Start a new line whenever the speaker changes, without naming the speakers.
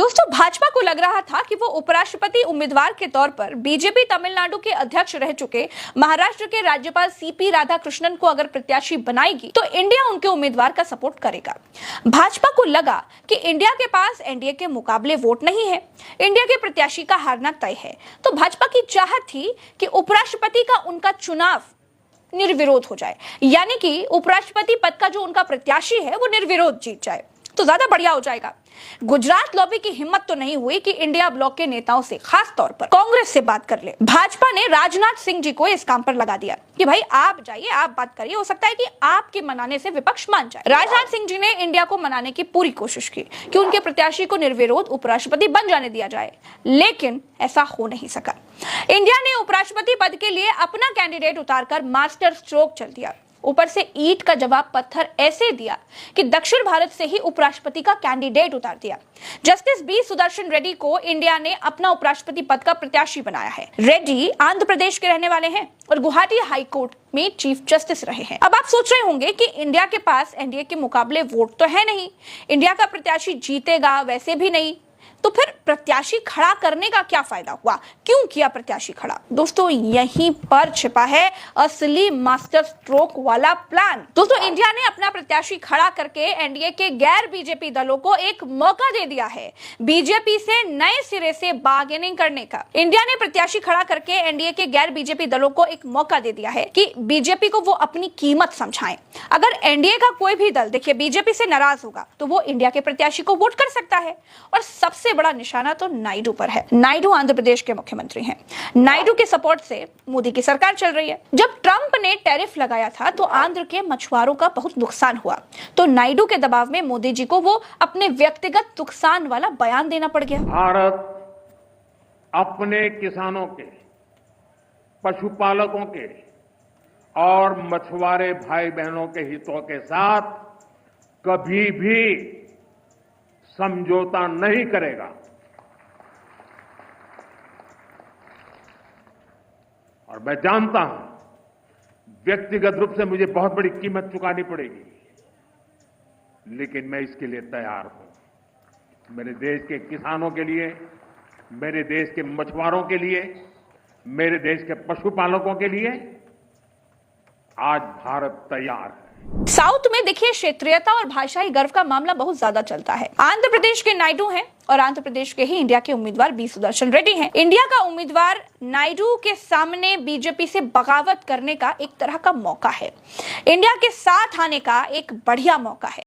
दोस्तों, भाजपा को लग रहा था कि वो उपराष्ट्रपति उम्मीदवार के तौर पर बीजेपी तमिलनाडु के अध्यक्ष रह चुके महाराष्ट्र के राज्यपाल सीपी राधाकृष्णन को अगर प्रत्याशी बनाएगी तो इंडिया उनके उम्मीदवार का सपोर्ट करेगा। भाजपा को लगा कि इंडिया के पास एनडीए के मुकाबले वोट नहीं है, इंडिया के प्रत्याशी का हारना तय है। तो भाजपा की चाहत थी कि उपराष्ट्रपति का उनका चुनाव निर्विरोध हो जाए, यानी कि उपराष्ट्रपति पद का जो उनका प्रत्याशी है वो निर्विरोध जीत जाए तो ज्यादा बढ़िया हो जाएगा। गुजरात लॉबी की हिम्मत तो नहीं हुई कि इंडिया ब्लॉक के नेताओं से, खास तौर पर कांग्रेस से बात कर ले। भाजपा ने राजनाथ सिंह जी को इस काम पर लगा दिया कि भाई आप जाइए, आप बात करिए, हो सकता है कि आपके मनाने से विपक्ष मान जाए। राजनाथ सिंह जी ने इंडिया को मनाने की पूरी कोशिश की कि उनके प्रत्याशी को निर्विरोध उपराष्ट्रपति बन जाने दिया जाए, लेकिन ऐसा हो नहीं सका। इंडिया ने उपराष्ट्रपति पद के लिए अपना कैंडिडेट उतारकर मास्टर स्ट्रोक चल दिया। ऊपर से ईंट का जवाब पत्थर ऐसे दिया कि दक्षिण भारत से ही उपराष्ट्रपति का कैंडिडेट उतार दिया। जस्टिस बी सुदर्शन रेड्डी को इंडिया ने अपना उपराष्ट्रपति पद का प्रत्याशी बनाया है। रेड्डी आंध्र प्रदेश के रहने वाले हैं और गुवाहाटी हाई कोर्ट में चीफ जस्टिस रहे हैं। अब आप सोच रहे होंगे कि इंडिया के पास एनडीए के मुकाबले वोट तो है नहीं, इंडिया का प्रत्याशी जीतेगा वैसे भी नहीं, तो फिर प्रत्याशी खड़ा करने का क्या फायदा हुआ? क्यों किया प्रत्याशी खड़ा? दोस्तों, यहीं पर छिपा है असली मास्टर स्ट्रोक वाला प्लान। दोस्तों, इंडिया ने अपना प्रत्याशी खड़ा करके एनडीए के गैर बीजेपी दलों को एक मौका दे दिया है बीजेपी से नए सिरे से बार्गेनिंग करने का। इंडिया ने प्रत्याशी खड़ा करके एनडीए के गैर बीजेपी दलों को एक मौका दे दिया है कि बीजेपी को वो अपनी कीमत समझाएं। अगर एनडीए का कोई भी दल देखिए बीजेपी से नाराज होगा तो वो इंडिया के प्रत्याशी को वोट कर सकता है। और सबसे बड़ा निशाना तो नायडू पर है। नायडू आंध्र प्रदेश के मुख्यमंत्री हैं। नायडू के सपोर्ट से मोदी की सरकार चल रही है। जब ट्रंप ने टैरिफ लगाया था तो आंध्र के मछुआरों का बहुत नुकसान हुआ, तो नायडू के दबाव में मोदी जी को वो अपने व्यक्तिगत नुकसान वाला बयान देना पड़ गया।
भारत अपने किसानों के, पशुपालकों के और मछुआरे भाई बहनों के हितों के साथ कभी भी समझौता नहीं करेगा। और मैं जानता हूं व्यक्तिगत रूप से मुझे बहुत बड़ी कीमत चुकानी पड़ेगी, लेकिन मैं इसके लिए तैयार हूं। मेरे देश के किसानों के लिए, मेरे देश के मछुआरों के लिए, मेरे देश के पशुपालकों के लिए आज भारत तैयार है।
साउथ में देखिए क्षेत्रीयता और भाषाई गर्व का मामला बहुत ज्यादा चलता है। आंध्र प्रदेश के नायडू हैं और आंध्र प्रदेश के ही इंडिया के उम्मीदवार बी सुदर्शन रेड्डी हैं। इंडिया का उम्मीदवार नायडू के सामने बीजेपी से बगावत करने का एक तरह का मौका है, इंडिया के साथ आने का एक बढ़िया मौका है।